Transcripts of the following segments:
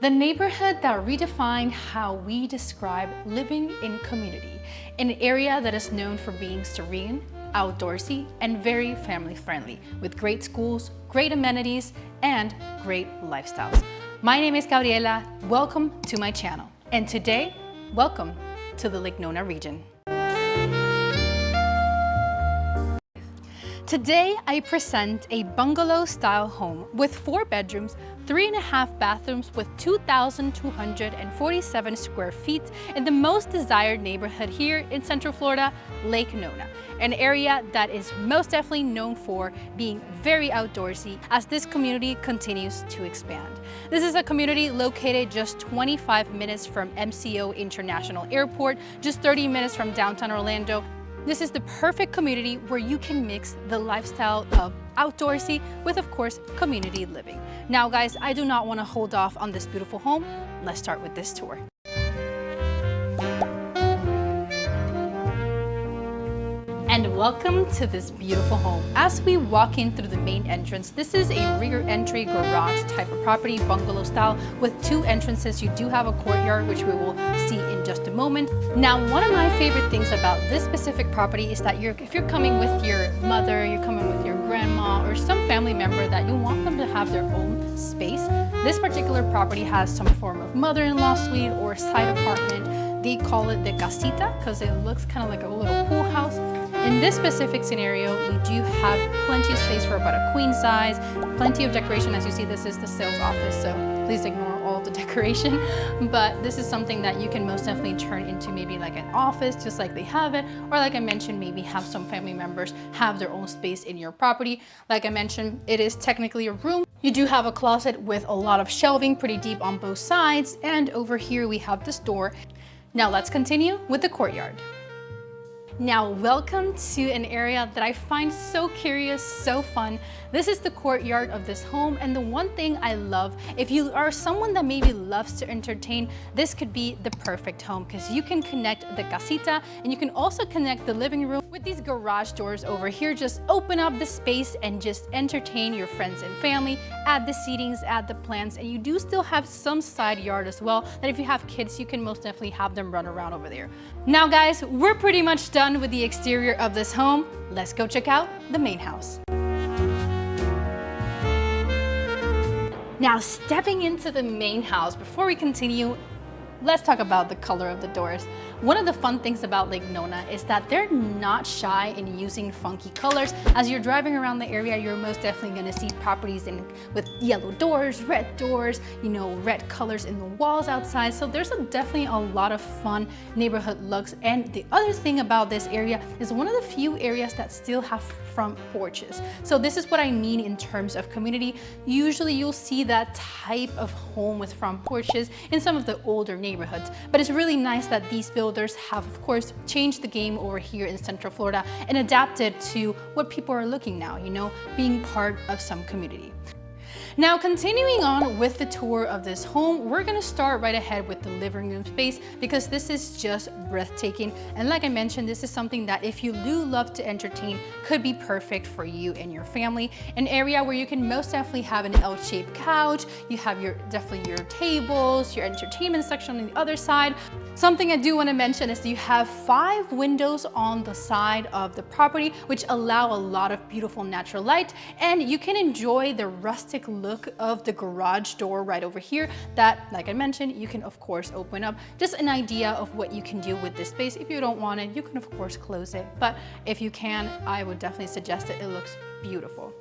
The neighborhood that redefined how we describe living in community, an area that is known for being serene, outdoorsy, and very family friendly, with great schools, great amenities, and great lifestyles. My name is Gabriela, welcome to my channel. And today, welcome to the Lake Nona region. Today, I present a bungalow-style home with 4 bedrooms, 3.5 bathrooms with 2,247 square feet in the most desired neighborhood here in Central Florida, Lake Nona, an area that is most definitely known for being very outdoorsy as this community continues to expand. This is a community located just 25 minutes from MCO International Airport, just 30 minutes from downtown Orlando. This is the perfect community where you can mix the lifestyle of outdoorsy with, of course, community living. Now, guys, I do not want to hold off on this beautiful home. Let's start with this tour. And welcome to this beautiful home. As we walk in through the main entrance, this is a rear entry garage type of property, bungalow style, with 2 entrances. You do have a courtyard, which we will see in just a moment. Now, one of my favorite things about this specific property is that if you're coming with your mother, you're coming with your grandma, or some family member that you want them to have their own space, this particular property has some form of mother-in-law suite or side apartment. They call it the Casita because it looks kind of like a little pool house. In this specific scenario, you do have plenty of space for about a queen size, plenty of decoration. As you see, this is the sales office, so please ignore all the decoration. But this is something that you can most definitely turn into maybe like an office, just like they have it. Or like I mentioned, maybe have some family members have their own space in your property. Like I mentioned, it is technically a room. You do have a closet with a lot of shelving, pretty deep on both sides. And over here we have this door. Now let's continue with the courtyard. Now, welcome to an area that I find so curious, so fun. This is the courtyard of this home, and the one thing I love, if you are someone that maybe loves to entertain, this could be the perfect home because you can connect the casita and you can also connect the living room with these garage doors over here. Just open up the space and just entertain your friends and family, add the seatings, add the plants, and you do still have some side yard as well that if you have kids, you can most definitely have them run around over there. Now, guys, we're pretty much done with the exterior of this home. Let's go check out the main house. Now, stepping into the main house, before we continue, let's talk about the color of the doors. One of the fun things about Lake Nona is that they're not shy in using funky colors. As you're driving around the area, you're most definitely gonna see properties with yellow doors, red red colors in the walls outside. So there's definitely a lot of fun neighborhood looks. And the other thing about this area is one of the few areas that still have front porches. So this is what I mean in terms of community. Usually you'll see that type of home with front porches in some of the older neighborhoods, but it's really nice that these builders have, of course, changed the game over here in Central Florida and adapted to what people are looking now, being part of some community. Now, continuing on with the tour of this home, we're gonna start right ahead with the living room space because this is just breathtaking. And like I mentioned, this is something that if you do love to entertain, could be perfect for you and your family. An area where you can most definitely have an L-shaped couch. You have definitely your tables, your entertainment section on the other side. Something I do want to mention is you have 5 windows on the side of the property, which allow a lot of beautiful natural light, and you can enjoy the rustic look of the garage door right over here that, like I mentioned, you can of course open up. Just an idea of what you can do with this space. If you don't want it, you can of course close it, but if you can, I would definitely suggest it. It looks beautiful.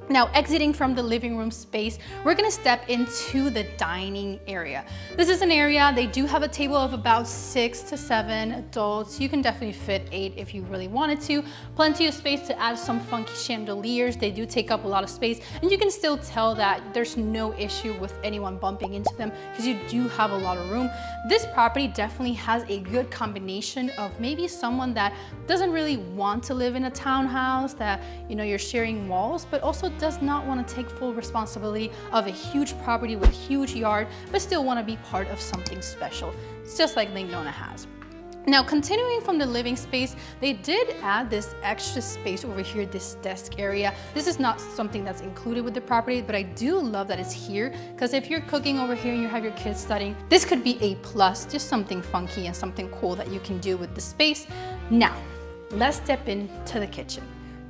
Now, exiting from the living room space, we're gonna step into the dining area. This is an area, they do have a table of about 6 to 7 adults. You can definitely fit 8 if you really wanted to. Plenty of space to add some funky chandeliers. They do take up a lot of space, and you can still tell that there's no issue with anyone bumping into them because you do have a lot of room. This property definitely has a good combination of maybe someone that doesn't really want to live in a townhouse that, you're sharing walls, but also does not want to take full responsibility of a huge property with huge yard, but still want to be part of something special. It's just like Lake Nona has. Now, continuing from the living space, they did add this extra space over here, this desk area. This is not something that's included with the property, but I do love that it's here, because if you're cooking over here and you have your kids studying, this could be a plus, just something funky and something cool that you can do with the space. Now, let's step into the kitchen,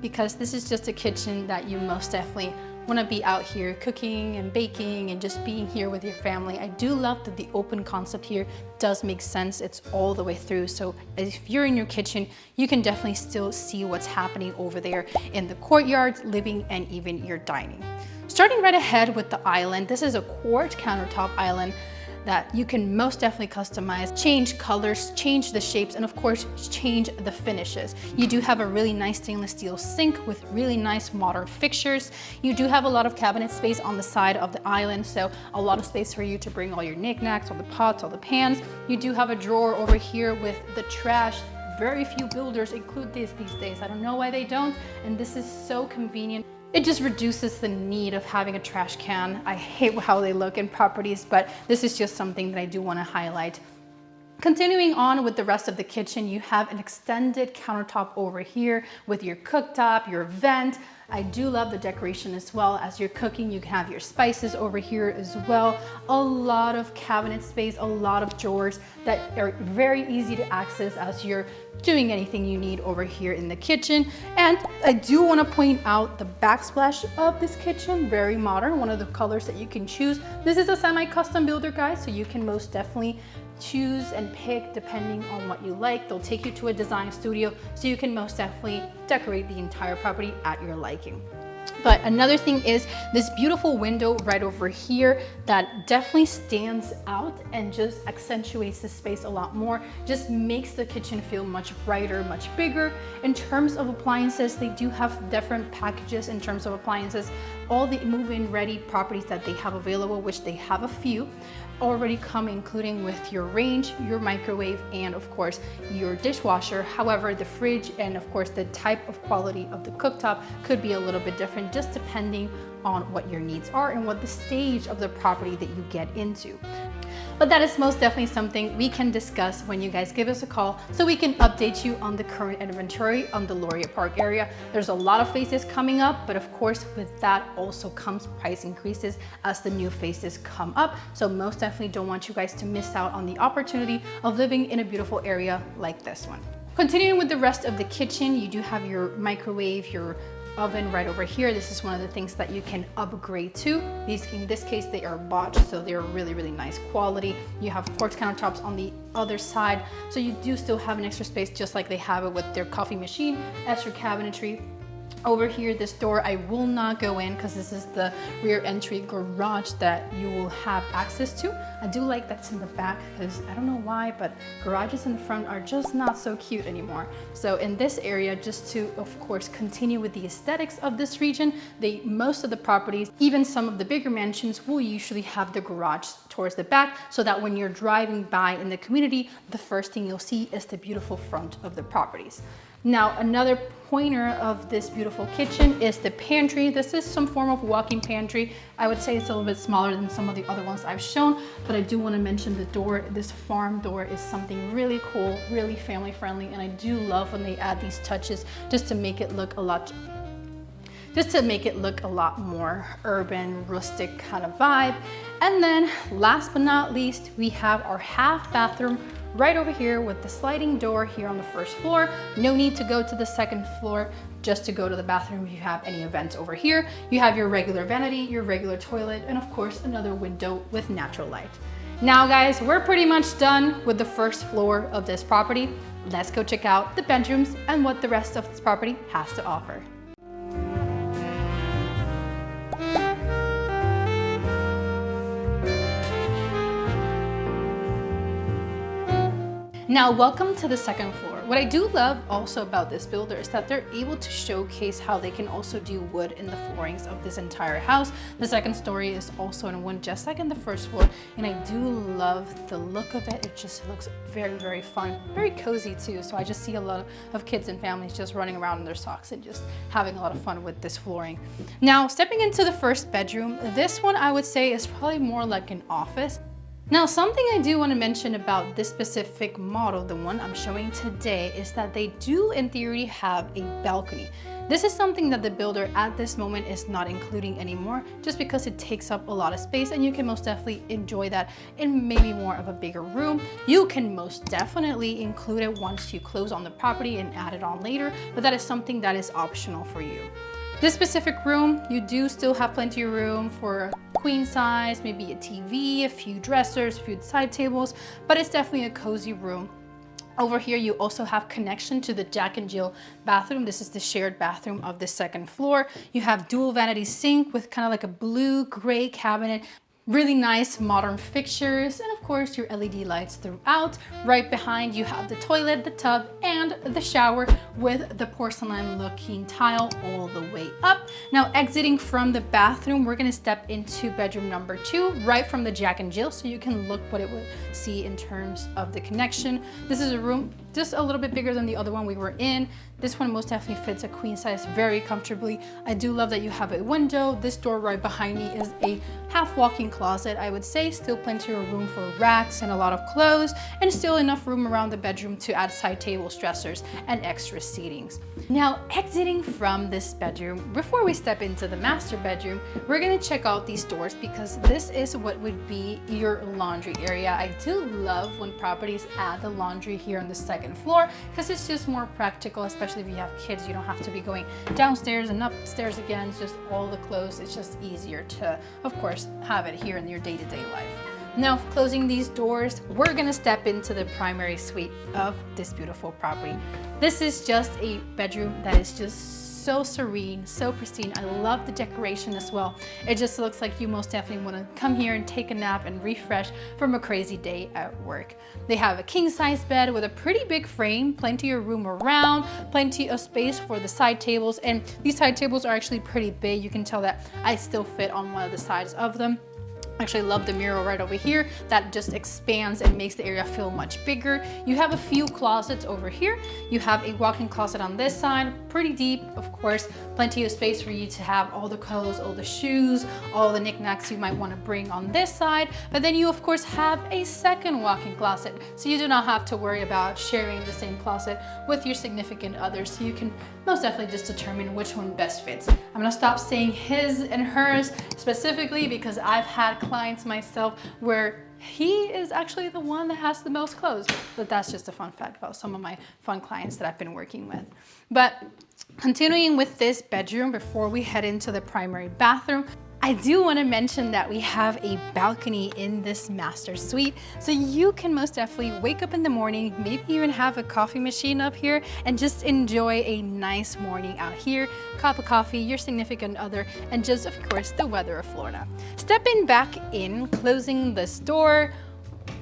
because this is just a kitchen that you most definitely want to be out here cooking and baking and just being here with your family. I do love that the open concept here does make sense. It's all the way through. So if you're in your kitchen, you can definitely still see what's happening over there in the courtyard, living, and even your dining. Starting right ahead with the island, this is a quartz countertop island that you can most definitely customize, change colors, change the shapes, and of course, change the finishes. You do have a really nice stainless steel sink with really nice modern fixtures. You do have a lot of cabinet space on the side of the island, so a lot of space for you to bring all your knickknacks, all the pots, all the pans. You do have a drawer over here with the trash. Very few builders include this these days. I don't know why they don't, and this is so convenient. It just reduces the need of having a trash can. I hate how they look in properties, but this is just something that I do want to highlight. Continuing on with the rest of the kitchen, you have an extended countertop over here with your cooktop, your vent. I do love the decoration as well. As you're cooking, you can have your spices over here as well. A lot of cabinet space, a lot of drawers that are very easy to access as you're doing anything you need over here in the kitchen. And I do want to point out the backsplash of this kitchen, very modern, one of the colors that you can choose. This is a semi-custom builder, guys, so you can most definitely choose and pick depending on what you like. They'll take you to a design studio so you can most definitely decorate the entire property at your liking. But another thing is this beautiful window right over here that definitely stands out and just accentuates the space a lot more, just makes the kitchen feel much brighter, much bigger. In terms of appliances, they do have different packages in terms of appliances. All the move-in ready properties that they have available, which they have a few, already come including with your range, your microwave, and of course your dishwasher. However, the fridge and of course the type of quality of the cooktop could be a little bit different, just depending on what your needs are and what the stage of the property that you get into. But that is most definitely something we can discuss when you guys give us a call, so we can update you on the current inventory on the Laureate Park area. There's a lot of phases coming up, but of course with that also comes price increases as the new phases come up. So most definitely don't want you guys to miss out on the opportunity of living in a beautiful area like this one. Continuing with the rest of the kitchen, you do have your microwave, your oven right over here. This is one of the things that you can upgrade to. These, in this case, they are botched, so they're really, really nice quality. You have quartz countertops on the other side, so you do still have an extra space, just like they have it with their coffee machine, extra cabinetry. Over here, this door, I will not go in because this is the rear entry garage that you will have access to. I do like that's in the back because I don't know why, but garages in the front are just not so cute anymore. So in this area, just to, of course, continue with the aesthetics of this region, most of the properties, even some of the bigger mansions, will usually have the garage towards the back, so that when you're driving by in the community, the first thing you'll see is the beautiful front of the properties. Now, another pointer of this beautiful kitchen is the pantry. This is some form of walk-in pantry. I would say it's a little bit smaller than some of the other ones I've shown, but I do want to mention the door. This farm door is something really cool, really family friendly, and I do love when they add these touches just to make it look a lot more urban, rustic kind of vibe. And then last but not least, we have our half bathroom right over here with the sliding door here on the first floor. No need to go to the second floor just to go to the bathroom if you have any events over here. You have your regular vanity, your regular toilet, and of course another window with natural light. Now guys, we're pretty much done with the first floor of this property. Let's go check out the bedrooms and what the rest of this property has to offer. Now, welcome to the second floor. What I do love also about this builder is that they're able to showcase how they can also do wood in the floorings of this entire house. The second story is also in wood, just like in the first floor, and I do love the look of it. It just looks very, very fun, very cozy too. So I just see a lot of kids and families just running around in their socks and just having a lot of fun with this flooring. Now, stepping into the first bedroom, this one I would say is probably more like an office. Now, something I do want to mention about this specific model, the one I'm showing today, is that they do in theory have a balcony. This is something that the builder at this moment is not including anymore, just because it takes up a lot of space and you can most definitely enjoy that in maybe more of a bigger room. You can most definitely include it once you close on the property and add it on later, but that is something that is optional for you. This specific room, you do still have plenty of room for queen size, maybe a TV, a few dressers, a few side tables, but it's definitely a cozy room. Over here, you also have connection to the Jack and Jill bathroom. This is the shared bathroom of the second floor. You have dual vanity sink with kind of like a blue-gray cabinet. Really nice modern fixtures, and of course your LED lights throughout. Right behind you have the toilet, the tub, and the shower with the porcelain looking tile all the way up. Now exiting from the bathroom, we're gonna step into bedroom number 2, right from the Jack and Jill, so you can look what it would see in terms of the connection. This is a room just a little bit bigger than the other one we were in. This one most definitely fits a queen size very comfortably. I do love that you have a window. This door right behind me is a half walk-in closet, I would say. Still plenty of room for racks and a lot of clothes, and still enough room around the bedroom to add side tables, dressers, and extra seatings. Now, exiting from this bedroom, before we step into the master bedroom, we're gonna check out these doors because this is what would be your laundry area. I do love when properties add the laundry here on the second floor because it's just more practical, especially if you have kids. You don't have to be going downstairs and upstairs again. It's just all the clothes. It's just easier to, of course, have it here in your day-to-day life. Now, closing these doors, we're gonna step into the primary suite of this beautiful property. This is just a bedroom that is just so serene, so pristine. I love the decoration as well. It just looks like you most definitely want to come here and take a nap and refresh from a crazy day at work. They have a king size bed with a pretty big frame, plenty of room around, plenty of space for the side tables, and these side tables are actually pretty big. You can tell that I still fit on one of the sides of them. Actually love the mirror right over here that just expands and makes the area feel much bigger. You have a few closets over here. You have a walk-in closet on this side, pretty deep, of course, plenty of space for you to have all the clothes, all the shoes, all the knickknacks you might want to bring on this side. But then you of course have a second walk-in closet, so you do not have to worry about sharing the same closet with your significant other, so you can most definitely just determine which one best fits. I'm gonna stop saying his and hers specifically because I've had clients myself where he is actually the one that has the most clothes, but that's just a fun fact about some of my fun clients that I've been working with. But continuing with this bedroom before we head into the primary bathroom, I do want to mention that we have a balcony in this master suite, so you can most definitely wake up in the morning, maybe even have a coffee machine up here and just enjoy a nice morning out here, cup of coffee, your significant other, and just of course the weather of Florida. Stepping back in, closing this door,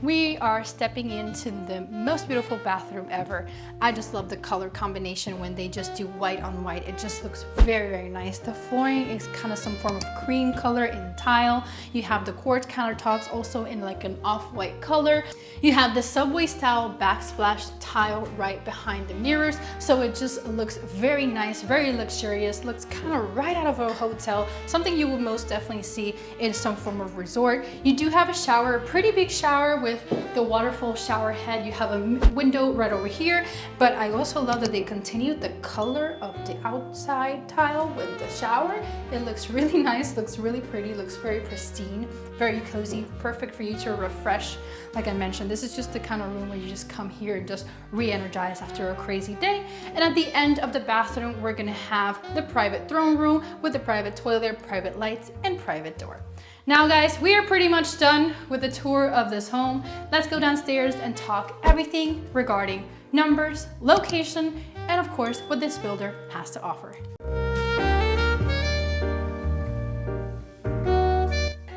we are stepping into the most beautiful bathroom ever. I just love the color combination when they just do white on white. It just looks very, very nice. The flooring is kind of some form of cream color in tile. You have the quartz countertops also in like an off-white color. You have the subway style backsplash tile right behind the mirrors. So it just looks very nice, very luxurious, looks kind of right out of a hotel, something you would most definitely see in some form of resort. You do have a shower, a pretty big shower with the waterfall shower head. You have a window right over here, but I also love that they continued the color of the outside tile with the shower. It looks really nice, looks really pretty, looks very pristine, very cozy, perfect for you to refresh. Like I mentioned, this is just the kind of room where you just come here and just re-energize after a crazy day. And at the end of the bathroom, we're gonna have the private throne room with the private toilet, private lights, and private door. Now guys, we are pretty much done with the tour of this home. Let's go downstairs and talk everything regarding numbers, location, and of course, what this builder has to offer.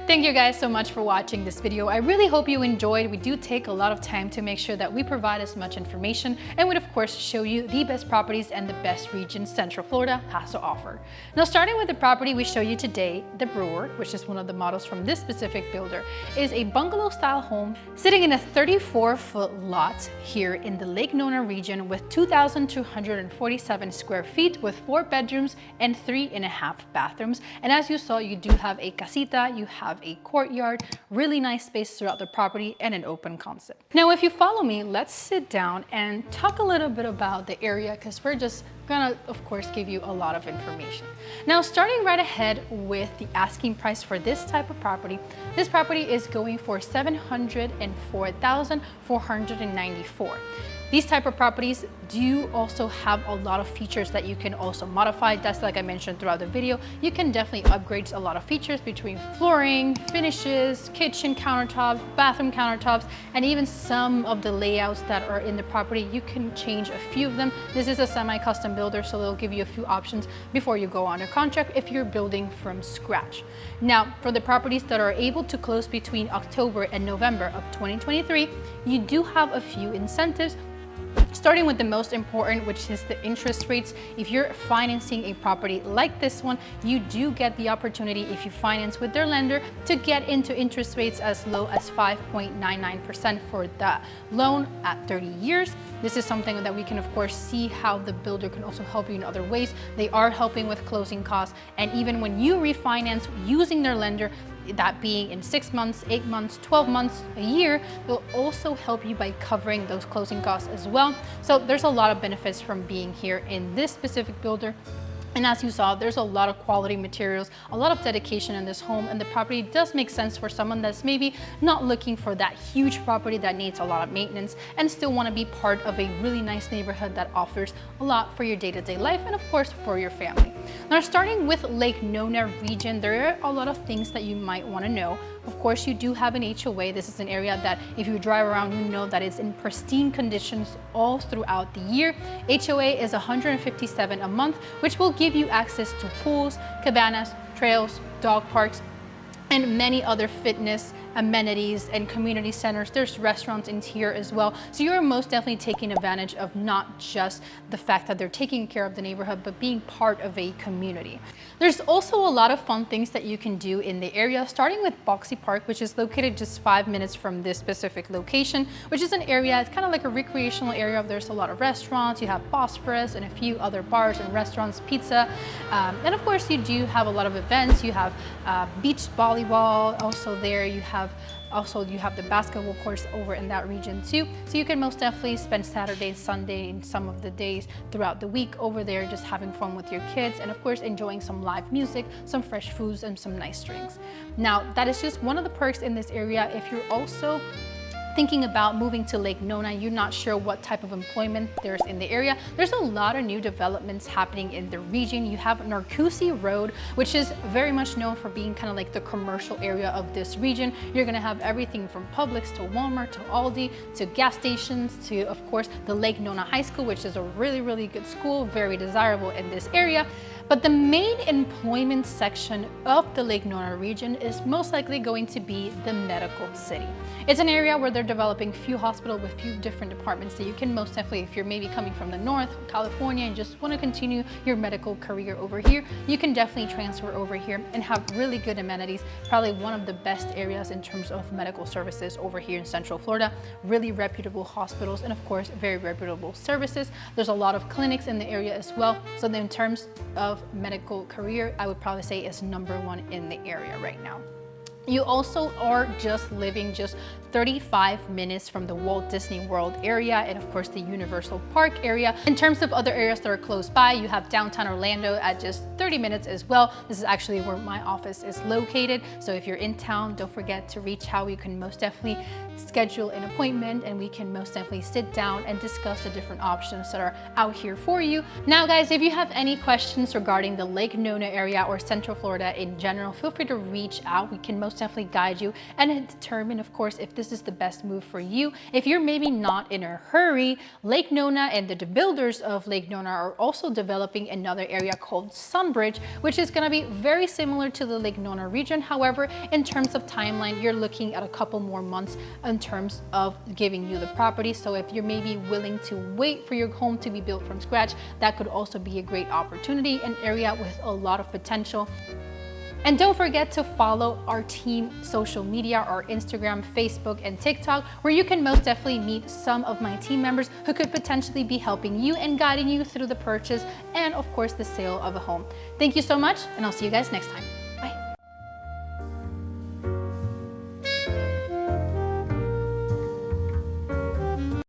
Thank you guys so much for watching this video. I really hope you enjoyed. We do take a lot of time to make sure that we provide as much information and would of course show you the best properties and the best regions Central Florida has to offer. Now starting with the property we show you today, the Brewer, which is one of the models from this specific builder, is a bungalow style home sitting in a 34-foot lot here in the Lake Nona region with 2,247 square feet with 4 bedrooms and 3.5 bathrooms. And as you saw, you do have a casita, you have a courtyard, really nice space throughout the property, and an open concept. Now, if you follow me, let's sit down and talk a little bit about the area, because we're just gonna, of course, give you a lot of information. Now, starting right ahead with the asking price for this type of property, this property is going for $704,494. These type of properties do also have a lot of features that you can also modify. That's like I mentioned throughout the video. You can definitely upgrade a lot of features between flooring, finishes, kitchen countertops, bathroom countertops, and even some of the layouts that are in the property. You can change a few of them. This is a semi-custom builder, so they'll give you a few options before you go under contract if you're building from scratch. Now, for the properties that are able to close between October and November of 2023, you do have a few incentives, starting with the most important, which is the interest rates. If you're financing a property like this one, you do get the opportunity, if you finance with their lender, to get into interest rates as low as 5.99% for the loan at 30 years. This is something that we can, of course, see how the builder can also help you in other ways. They are helping with closing costs, and even when you refinance using their lender, that being in 6 months, 8 months, 12 months, a year, they'll also help you by covering those closing costs as well. So there's a lot of benefits from being here in this specific builder. And as you saw, there's a lot of quality materials, a lot of dedication in this home, and the property does make sense for someone that's maybe not looking for that huge property that needs a lot of maintenance and still want to be part of a really nice neighborhood that offers a lot for your day-to-day life and, of course, for your family. Now, starting with Lake Nona region, there are a lot of things that you might want to know. Of course, you do have an HOA. This is an area that if you drive around, you know that it's in pristine conditions all throughout the year. HOA is $157 a month, which will give you access to pools, cabanas, trails, dog parks, and many other fitness amenities and community centers. There's restaurants in here as well. So you're most definitely taking advantage of not just the fact that they're taking care of the neighborhood, but being part of a community. There's also a lot of fun things that you can do in the area, starting with Laureate Park, which is located just 5 minutes from this specific location, which is an area, it's kind of like a recreational area. There's a lot of restaurants, you have Phosphorus and a few other bars and restaurants, pizza. And of course, you do have a lot of events. You have beach volleyball also there. You have the basketball courts over in that region too. So you can most definitely spend Saturday, Sunday, and some of the days throughout the week over there just having fun with your kids and, of course, enjoying some live music, some fresh foods, and some nice drinks. Now, that is just one of the perks in this area. If you're also thinking about moving to Lake Nona, you're not sure what type of employment there's in the area, there's a lot of new developments happening in the region. You have Narcoossee Road, which is very much known for being kind of like the commercial area of this region. You're gonna have everything from Publix to Walmart to Aldi to gas stations to, of course, the Lake Nona High School, which is a really, really good school, very desirable in this area. But the main employment section of the Lake Nona region is most likely going to be the medical city. It's an area where they're developing few hospitals with few different departments that you can most definitely, if you're maybe coming from the north, California, and just want to continue your medical career over here, you can definitely transfer over here and have really good amenities. Probably one of the best areas in terms of medical services over here in Central Florida. Really reputable hospitals and, of course, very reputable services. There's a lot of clinics in the area as well. So in terms of medical career, I would probably say is #1 in the area right now. You also are just living just 35 minutes from the Walt Disney World area and, of course, the Universal Park area. In terms of other areas that are close by, you have downtown Orlando at just 30 minutes as well. This is actually where my office is located. So if you're in town, don't forget to reach out. You can most definitely schedule an appointment and we can most definitely sit down and discuss the different options that are out here for you. Now, guys, if you have any questions regarding the Lake Nona area or Central Florida in general, feel free to reach out. We can most definitely guide you and determine, of course, if this is the best move for you. If you're maybe not in a hurry, Lake Nona and the builders of Lake Nona are also developing another area called Sunbridge, which is going to be very similar to the Lake Nona region. However, in terms of timeline, you're looking at a couple more months in terms of giving you the property. So if you're maybe willing to wait for your home to be built from scratch, that could also be a great opportunity, an area with a lot of potential. And don't forget to follow our team social media, our Instagram, Facebook, and TikTok, where you can most definitely meet some of my team members who could potentially be helping you and guiding you through the purchase and, of course, the sale of a home. Thank you so much, and I'll see you guys next time.